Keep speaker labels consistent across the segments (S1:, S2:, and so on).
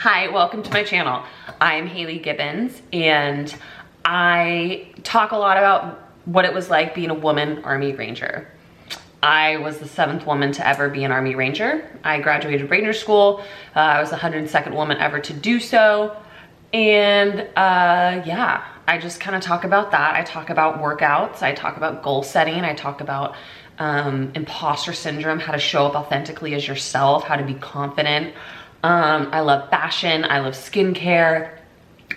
S1: Hi, welcome to my channel. I'm Haley Gibbons and I talk a lot about what it was like being a woman Army Ranger. I was the 7th woman to ever be an Army Ranger. I graduated Ranger School. I was the 102nd woman ever to do so. And yeah, I just kind of talk about that. I talk about workouts. I talk about goal setting. I talk about imposter syndrome, how to show up authentically as yourself, how to be confident. I love fashion. I love skincare.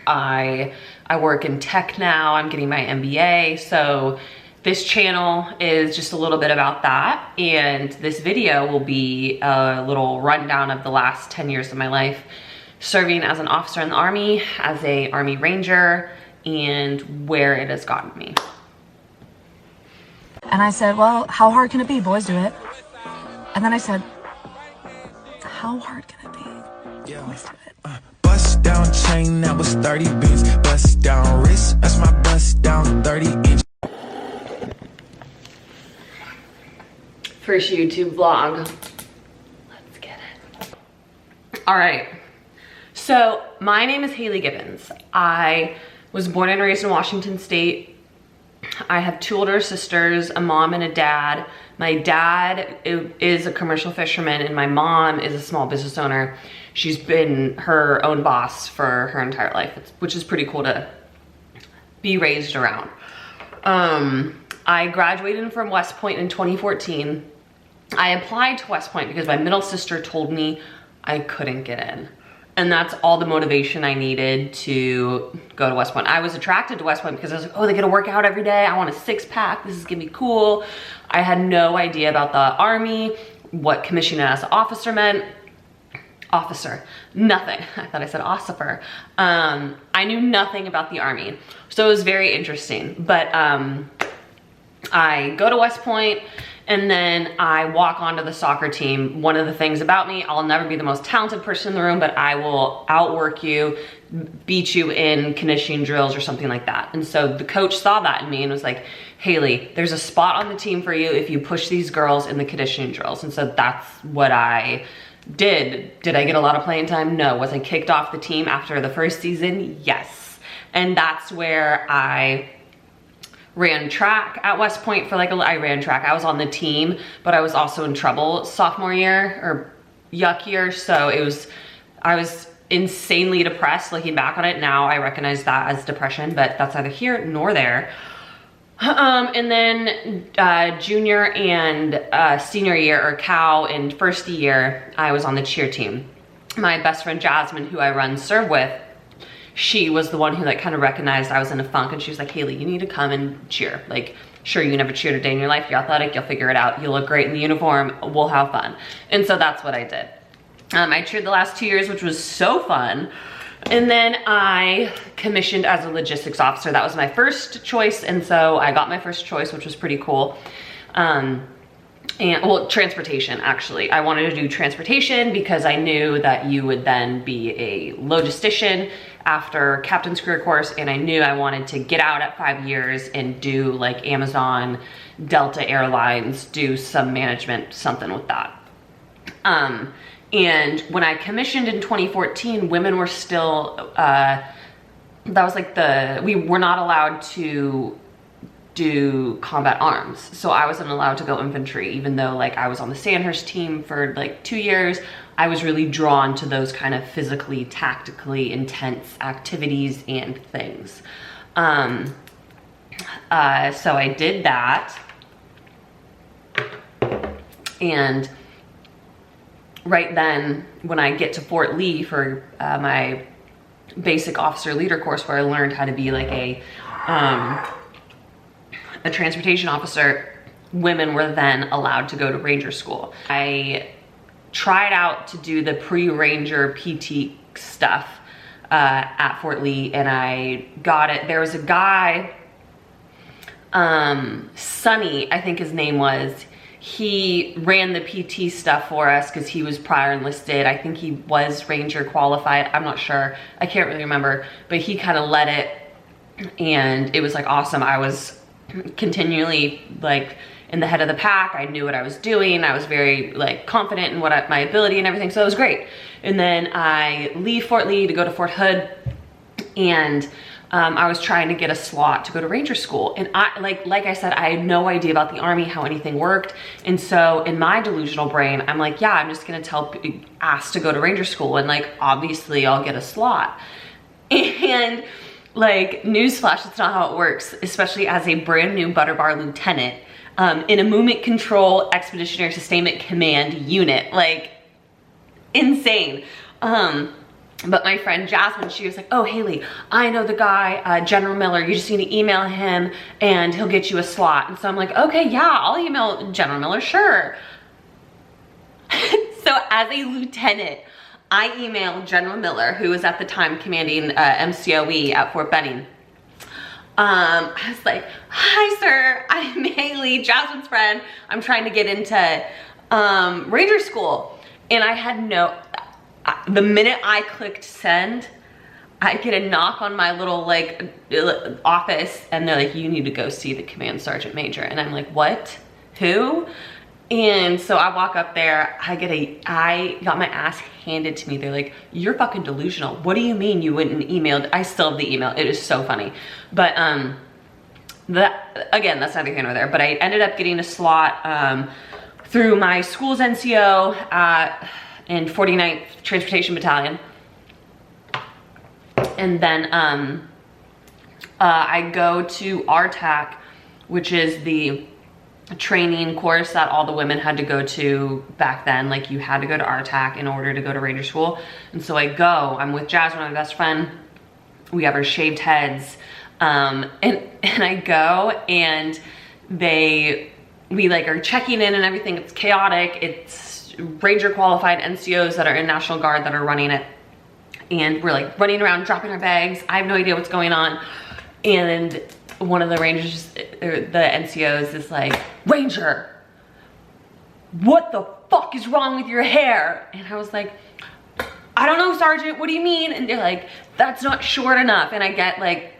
S1: I work in tech now. I'm getting my MBA. So this channel is just a little bit about that. And this video will be a little rundown of the last 10 years of my life, serving as an officer in the Army, as a Army Ranger, and where it has gotten me.
S2: And I said, well, how hard can it be? Boys do it. And then I said, how hard can it be? Boys do it.
S3: Bust down chain, that was 30 beans. Bust down wrist, that's my bust down 30 inch.
S1: First YouTube vlog. Let's get it. All right. So my name is Haley Gibbons. I was born and raised in Washington State. I have 2 older sisters, a mom and a dad. My dad is a commercial fisherman and my mom is a small business owner. She's been her own boss for her entire life, which is pretty cool to be raised around. I graduated from West Point in 2014. I applied to West Point because my middle sister told me I couldn't get in. And that's all the motivation I needed to go to West Point. I was attracted to West Point because I was like, oh, they get to work out every day. I want a 6-pack. This is gonna be cool. I had no idea about the Army, what commissioning as an officer meant. Officer, nothing. I thought I said ossifer. I knew nothing about the Army. So it was very interesting. But I go to West Point and then I walk onto the soccer team. One of the things about me, I'll never be the most talented person in the room, but I will outwork you, beat you in conditioning drills or something like that. And so the coach saw that in me and was like, Haley, there's a spot on the team for you if you push these girls in the conditioning drills. And so that's what I did. Did I get a lot of playing time? No. Was I kicked off the team after the first season? Yes. And that's where I ran track at West Point for I ran track. I was on the team, but I was also in trouble sophomore year or yuck year. So I was insanely depressed looking back on it. Now I recognize that as depression, but that's neither here nor there. And then junior and senior year, or cow and first year, I was on the cheer team. My best friend Jasmine, who I run serve with, she was the one who kind of recognized I was in a funk, and she was like, Haley, you need to come and cheer. Sure, you never cheered a day in your life. You're athletic, you'll figure it out. You look great in the uniform, we'll have fun. And so that's what I did. I cheered the last 2 years, which was so fun. And then I commissioned as a logistics officer. That was my first choice. And so I got my first choice, which was pretty cool. Well, transportation, actually. I wanted to do transportation because I knew that you would then be a logistician after captain's career course. And I knew I wanted to get out at 5 years and do Amazon, Delta Airlines, do some management, something with that. And when I commissioned in 2014, women were still, that was we were not allowed to do combat arms. So I wasn't allowed to go infantry, even though I was on the Sandhurst team for 2 years. I was really drawn to those kind of physically, tactically intense activities and things. So I did that. And right then, when I get to Fort Lee for my basic officer leader course, where I learned how to be a transportation officer, women were then allowed to go to Ranger School. I tried out to do the pre-Ranger PT stuff at Fort Lee, and I got it. There was a guy, Sonny, I think his name was. He ran the PT stuff for us because he was prior enlisted. I think he was Ranger qualified. I'm not sure. I can't really remember. But he kind of led it, and it was awesome. I was continually in the head of the pack. I knew what I was doing. I was very like confident in my ability and everything, so it was great. And then I leave Fort Lee to go to Fort Hood, and I was trying to get a slot to go to Ranger School. And like I said, I had no idea about the Army, how anything worked. And so in my delusional brain, I'm like, yeah, I'm just gonna ask to go to Ranger School, and like, obviously I'll get a slot. And like, newsflash, that's not how it works, especially as a brand new Butter Bar lieutenant in a Movement Control Expeditionary Sustainment Command unit. Like, insane. But my friend Jasmine, she was like, oh, Haley, I know the guy, General Miller. You just need to email him and he'll get you a slot. And so I'm like, okay, yeah, I'll email General Miller, sure. So as a lieutenant, I emailed General Miller, who was at the time commanding MCOE at Fort Benning. I was like, hi, sir, I'm Haley, Jasmine's friend. I'm trying to get into Ranger School. And I had the minute I clicked send, I get a knock on my little like office, and they're like, you need to go see the command sergeant major. And I'm like, what? Who? And so I walk up there, I got my ass handed to me. They're like, you're fucking delusional. What do you mean you wouldn't email? I still have the email. It is so funny. But again, that's neither here nor there. But I ended up getting a slot through my school's NCO in 49th Transportation Battalion. And then I go to RTAC, which is the training course that all the women had to go to back then. Like, you had to go to RTAC in order to go to Ranger School. And so I go, I'm with Jasmine, my best friend. We have our shaved heads. And I go, and we like are checking in and everything. It's chaotic. It's Ranger qualified NCOs that are in National Guard that are running it. And we're like running around, dropping our bags. I have no idea what's going on. And one of the Rangers, the NCOs, is like, Ranger, what the fuck is wrong with your hair? And I was like, I don't know, Sergeant, what do you mean? And they're like, that's not short enough. And I get like,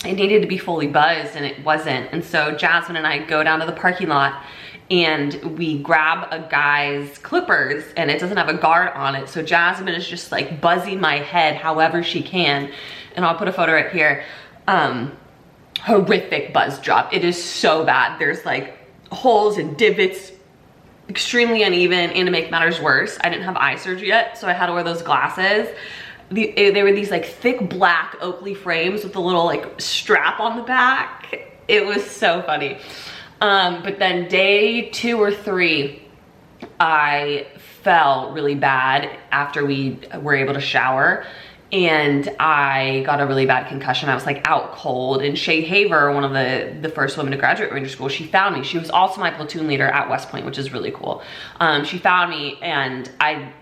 S1: it needed to be fully buzzed, and it wasn't. And so Jasmine and I go down to the parking lot, and we grab a guy's clippers, and it doesn't have a guard on it. So Jasmine is just like buzzing my head however she can. And I'll put a photo right here. Horrific buzz job. It is so bad. There's like holes and divots, extremely uneven, and to make matters worse, I didn't have eye surgery yet, so I had to wear those glasses. They were these like thick black Oakley frames with a little like strap on the back. It was so funny. But then day 2 or 3, I fell really bad after we were able to shower, and I got a really bad concussion. I was like out cold, and Shay Haver, one of the first women to graduate Ranger School, she found me. She was also my platoon leader at West Point, which is really cool. She found me, and I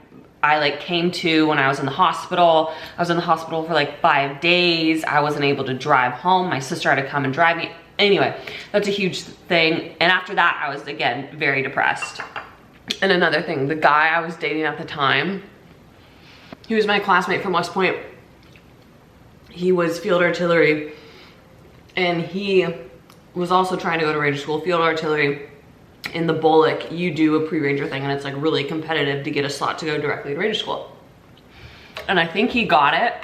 S1: like came to when I was in the hospital. I was in the hospital for like 5 days. I wasn't able to drive home. My sister had to come and drive me. Anyway, that's a huge thing. And after that, I was again very depressed. And another thing, the guy I was dating at the time, he was my classmate from West Point. He was field artillery, and he was also trying to go to Ranger School. Field artillery in the Bullock, you do a pre-Ranger thing, and it's like really competitive to get a slot to go directly to Ranger School. And I think he got it.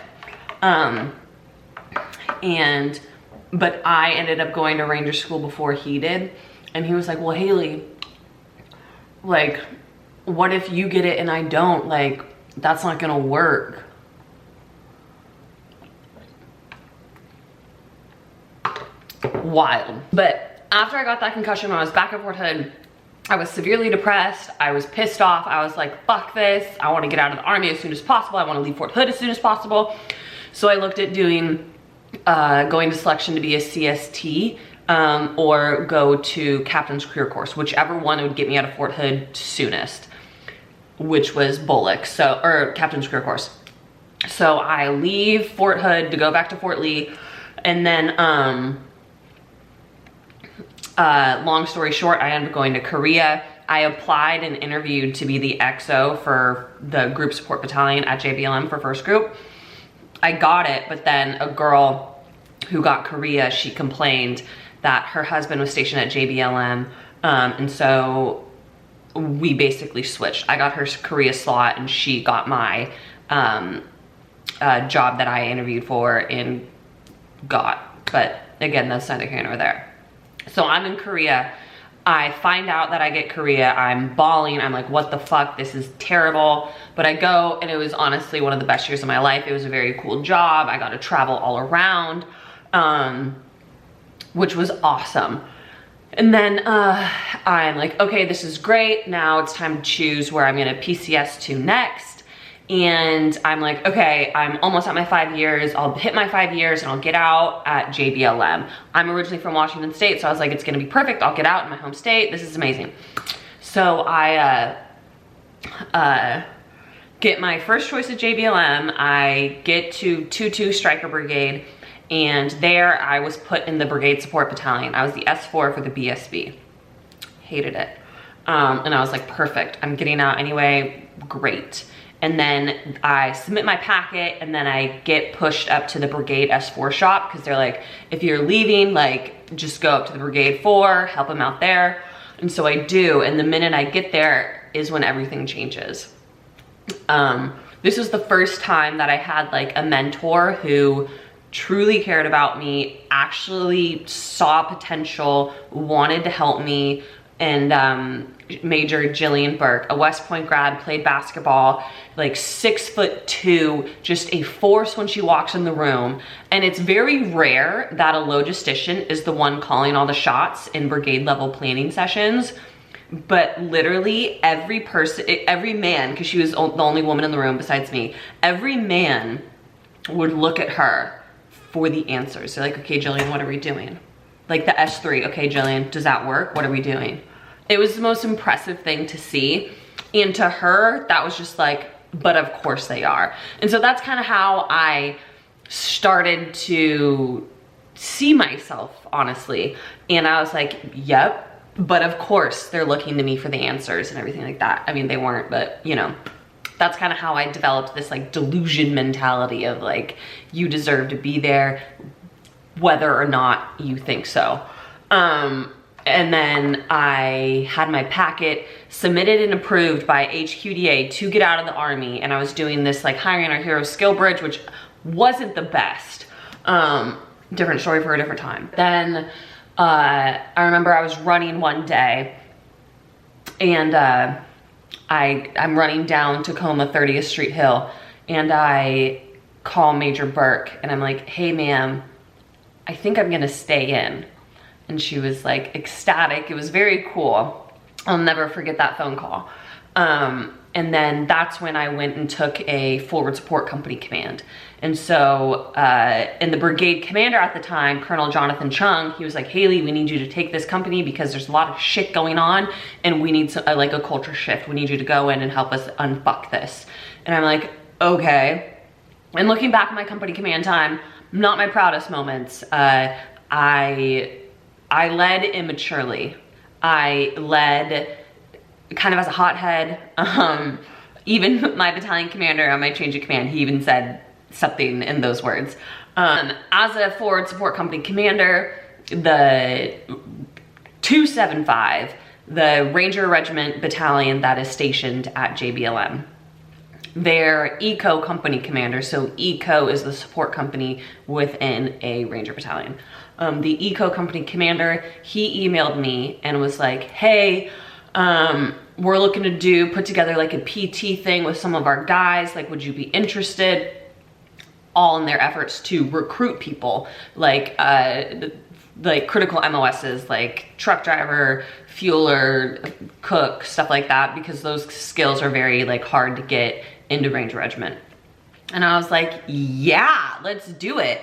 S1: But I ended up going to Ranger School before he did. And he was like, well, Haley, like, what if you get it and I don't? Like, that's not gonna work. Wild. But after I got that concussion, when I was back at Fort Hood, I was severely depressed. I was pissed off. I was like, fuck this. I want to get out of the Army as soon as possible. I want to leave Fort Hood as soon as possible. So I looked at doing, going to selection to be a CST, or go to Captain's Career Course, whichever one would get me out of Fort Hood soonest, which was Bullock, or Captain's Career Course. So I leave Fort Hood to go back to Fort Lee, and then long story short, I ended up going to Korea. I applied and interviewed to be the XO for the group support battalion at JBLM for first group. I got it, but then a girl who got Korea, she complained that her husband was stationed at JBLM And so we basically switched. I got her Korea slot and she got my job that I interviewed for and got. But again, that's neither here nor there. So I'm in Korea. I find out that I get Korea. I'm bawling. I'm like, what the fuck? This is terrible. But I go, and it was honestly one of the best years of my life. It was a very cool job. I got to travel all around, which was awesome. And then I'm like, okay, this is great. Now it's time to choose where I'm gonna PCS to next. And I'm like, okay, I'm almost at my 5 years. I'll hit my 5 years and I'll get out at JBLM. I'm originally from Washington State, so I was like, it's gonna be perfect. I'll get out in my home state. This is amazing. So I get my first choice at JBLM. I get to 2-2 Striker Brigade, and there I was put in the Brigade Support Battalion. I was the S4 for the BSB. Hated it. And I was like, perfect. I'm getting out anyway, great. And then I submit my packet, and then I get pushed up to the Brigade S4 shop, because they're like, if you're leaving, like, just go up to the Brigade 4, help them out there. And so I do, and the minute I get there is when everything changes. This was the first time that I had like a mentor who truly cared about me, actually saw potential, wanted to help me. And Major Jillian Burke, a West Point grad, played basketball, like 6'2", just a force when she walks in the room. And it's very rare that a logistician is the one calling all the shots in brigade level planning sessions. But literally every person, every man, because she was the only woman in the room besides me, every man would look at her for the answers. They're like, okay, Jillian, what are we doing? Like the S3, okay, Jillian, does that work? What are we doing? It was the most impressive thing to see. And to her, that was just like, but of course they are. And so that's kind of how I started to see myself, honestly. And I was like, yep, but of course they're looking to me for the answers and everything like that. I mean, they weren't, but you know, that's kind of how I developed this like delusion mentality of like, you deserve to be there, whether or not you think so. And then I had my packet submitted and approved by HQDA to get out of the Army. And I was doing this like hiring our hero skill bridge, which wasn't the best. Different story for a different time. Then I remember I was running one day, and I'm running down Tacoma 30th Street Hill, and I call Major Burke and I'm like, hey ma'am, I think I'm gonna stay in. And she was like ecstatic. It was very cool. I'll never forget that phone call. And then that's when I went and took a forward support company command. And so, and the brigade commander at the time, Colonel Jonathan Chung, he was like, Haley, we need you to take this company because there's a lot of shit going on and we need some, like a culture shift. We need you to go in and help us unfuck this. And I'm like, okay. And looking back at my company command time, not my proudest moments. I led immaturely. I led kind of as a hothead. Even my battalion commander on my change of command, he even said something in those words. As a forward support company commander, the 275, the Ranger Regiment battalion that is stationed at JBLM, their ECO company commander, so ECO is the support company within a Ranger battalion. The ECO company commander, he emailed me and was like, hey, we're looking to put together like a PT thing with some of our guys, like would you be interested? All in their efforts to recruit people, like critical MOSs, like truck driver, fueler, cook, stuff like that, because those skills are very like hard to get into Ranger Regiment. And I was like, yeah, let's do it.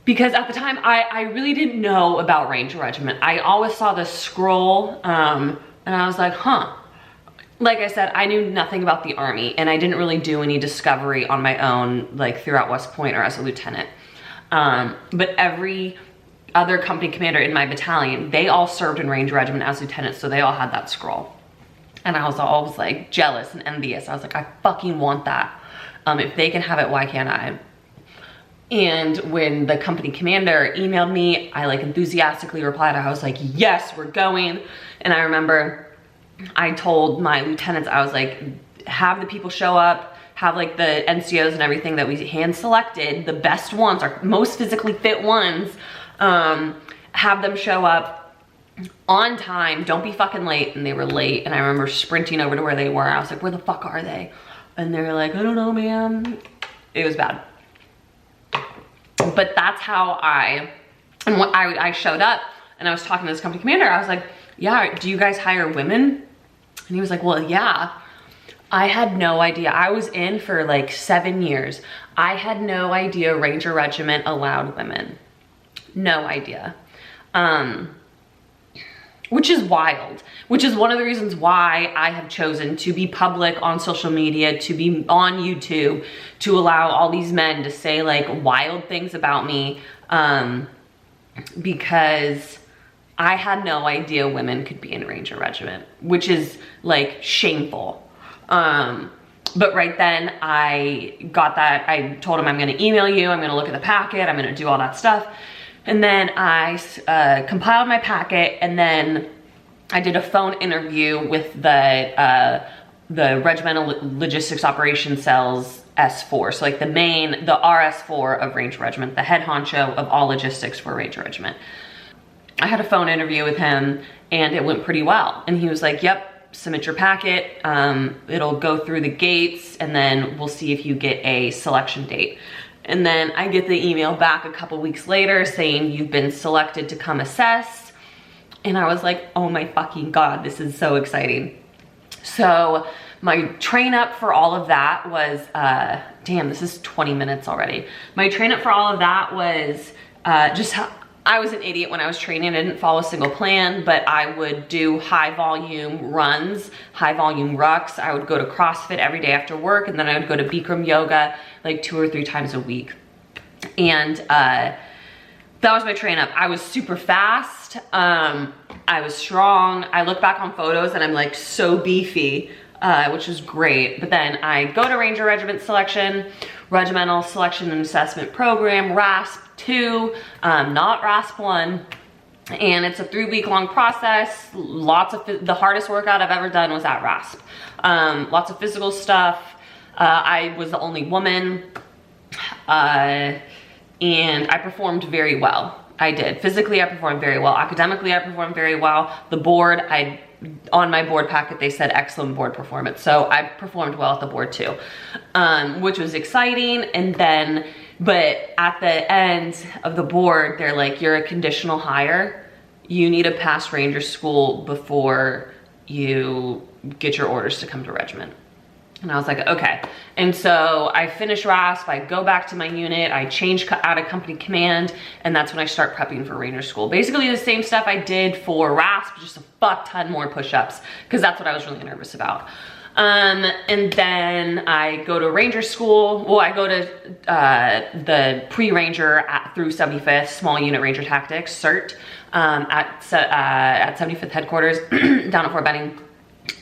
S1: Because at the time, I really didn't know about Ranger Regiment. I always saw the scroll, and I was like, huh. Like I said, I knew nothing about the Army, and I didn't really do any discovery on my own, like throughout West Point or as a lieutenant. But every other company commander in my battalion, they all served in Ranger Regiment as lieutenants, so they all had that scroll. And I was always like jealous and envious. I was like, I fucking want that. If they can have it, why can't I? And when the company commander emailed me, I like enthusiastically replied. I was like, yes, we're going. And I remember I told my lieutenants, I was like, have the people show up, have like the NCOs and everything that we hand selected, the best ones, our most physically fit ones, have them show up on time, don't be fucking late. And they were late. And I remember sprinting over to where they were. I was like, where the fuck are they? And they were like, I don't know, ma'am. It was bad. But that's how I showed up, and I was talking to this company commander. I was like, yeah, do you guys hire women? And he was like, well, yeah. I had no idea. I was in for like 7 years. I had no idea Ranger Regiment allowed women. No idea. Which is wild, which is one of the reasons why I have chosen to be public on social media, to be on YouTube, to allow all these men to say like wild things about me, because I had no idea women could be in Ranger Regiment, which is like shameful. But right then I got that. I told him, I'm gonna email you, I'm gonna look at the packet, I'm gonna do all that stuff. And then I compiled my packet, and then I did a phone interview with the Regimental Logistics Operations Cells S4. So like the RS4 of Ranger Regiment, the head honcho of all logistics for Ranger Regiment. I had a phone interview with him, and it went pretty well. And he was like, yep, submit your packet. It'll go through the gates, and then we'll see if you get a selection date. And then I get the email back a couple weeks later saying you've been selected to come assess. And I was like, oh my fucking God, this is so exciting. So my train up for all of that was, damn, this is 20 minutes already. My train up for all of that was I was an idiot when I was training. I didn't follow a single plan, but I would do high volume runs, high volume rucks. I would go to CrossFit every day after work, and then I would go to Bikram yoga like 2 or 3 times a week. And that was my train up. I was super fast. I was strong. I look back on photos and I'm like so beefy, which is great. But then I go to Ranger Regiment selection, Regimental Selection and Assessment Program, RASP 2, not RASP 1. And it's a 3-week long process. Lots of, the hardest workout I've ever done was at RASP. Lots of physical stuff. I was the only woman, and I performed very well. I did. Physically, I performed very well. Academically, I performed very well. The board, on my board packet, they said excellent board performance. So I performed well at the board too, which was exciting. And then, but at the end of the board, they're like, you're a conditional hire. You need to pass Ranger School before you get your orders to come to regiment. And I was like, okay. And so I finish RASP, I go back to my unit, I change out of company command, and that's when I start prepping for Ranger School. Basically the same stuff I did for RASP, just a fuck ton more push-ups, because that's what I was really nervous about. And then I go to Ranger School. Well, I go to the pre-Ranger through 75th, Small Unit Ranger Tactics, CERT, at 75th headquarters down at Fort Benning.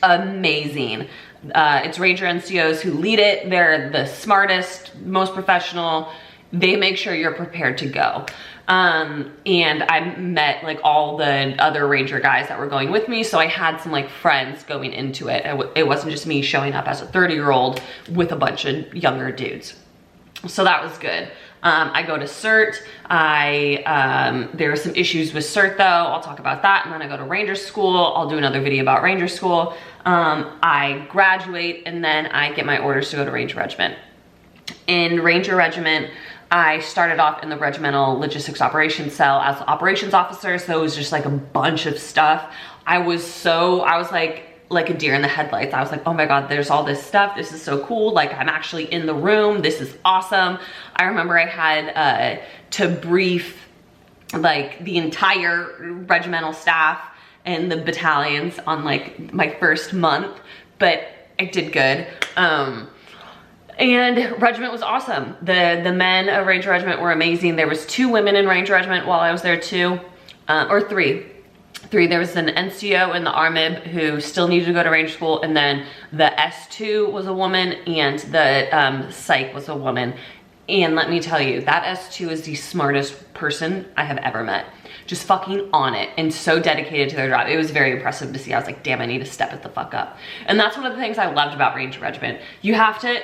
S1: Amazing. It's Ranger NCOs who lead it. They're the smartest, most professional. They make sure you're prepared to go. And I met like all the other Ranger guys that were going with me. So I had some like friends going into it. It wasn't just me showing up as a 30-year-old with a bunch of younger dudes. So that was good. I go to CERT. There were some issues with CERT though. I'll talk about that. And then I go to Ranger School. I'll do another video about Ranger School. I graduate, and then I get my orders to go to Ranger Regiment. In Ranger Regiment, I started off in the Regimental Logistics Operations Cell as an operations officer. So it was just like a bunch of stuff. I was like a deer in the headlights. I was like, oh my God, there's all this stuff. This is so cool. Like I'm actually in the room. This is awesome. I remember I had to brief like the entire regimental staff and the battalions on like my first month, but I did good. And regiment was awesome. The men of Ranger Regiment were amazing. There was 2 women in Ranger Regiment while I was there too, or 3. There was an NCO in the RMIB who still needed to go to Ranger School, and then the S2 was a woman, and the psych was a woman. And let me tell you, that S2 is the smartest person I have ever met. Just fucking on it and so dedicated to their job. It was very impressive to see. I was like, damn, I need to step it the fuck up. And that's one of the things I loved about Ranger Regiment. You have to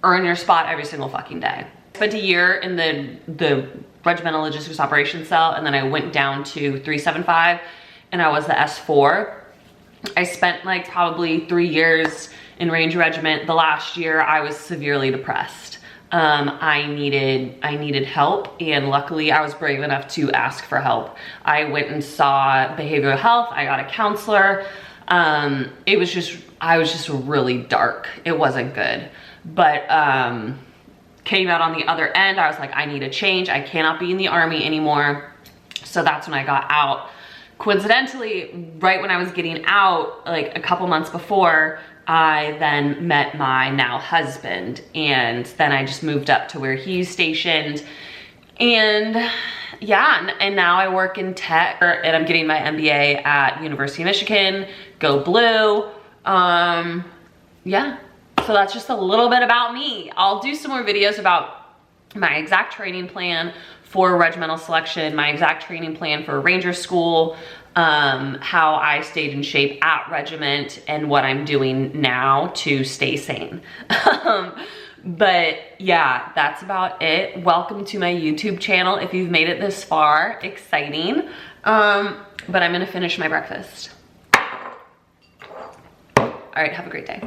S1: earn your spot every single fucking day. I spent a year in the Regimental Logistics Operations Cell, and then I went down to 375 and I was the S4. I spent like probably 3 years in Ranger Regiment. The last year I was severely depressed. I needed help, and luckily I was brave enough to ask for help. I went and saw behavioral health. I got a counselor. I was just really dark. It wasn't good, but came out on the other end. I was like, I need a change. I cannot be in the Army anymore. So that's when I got out. Coincidentally, right when I was getting out, like a couple months before, I then met my now husband, and then I just moved up to where he's stationed. And yeah, and now I work in tech, and I'm getting my MBA at University of Michigan. Go Blue. Yeah, so that's just a little bit about me. I'll do some more videos about my exact training plan for regimental selection, my exact training plan for Ranger School, how I stayed in shape at regiment, and what I'm doing now to stay sane. But yeah, that's about it. Welcome to my YouTube channel if you've made it this far. Exciting. But I'm gonna finish my breakfast. All right, have a great day.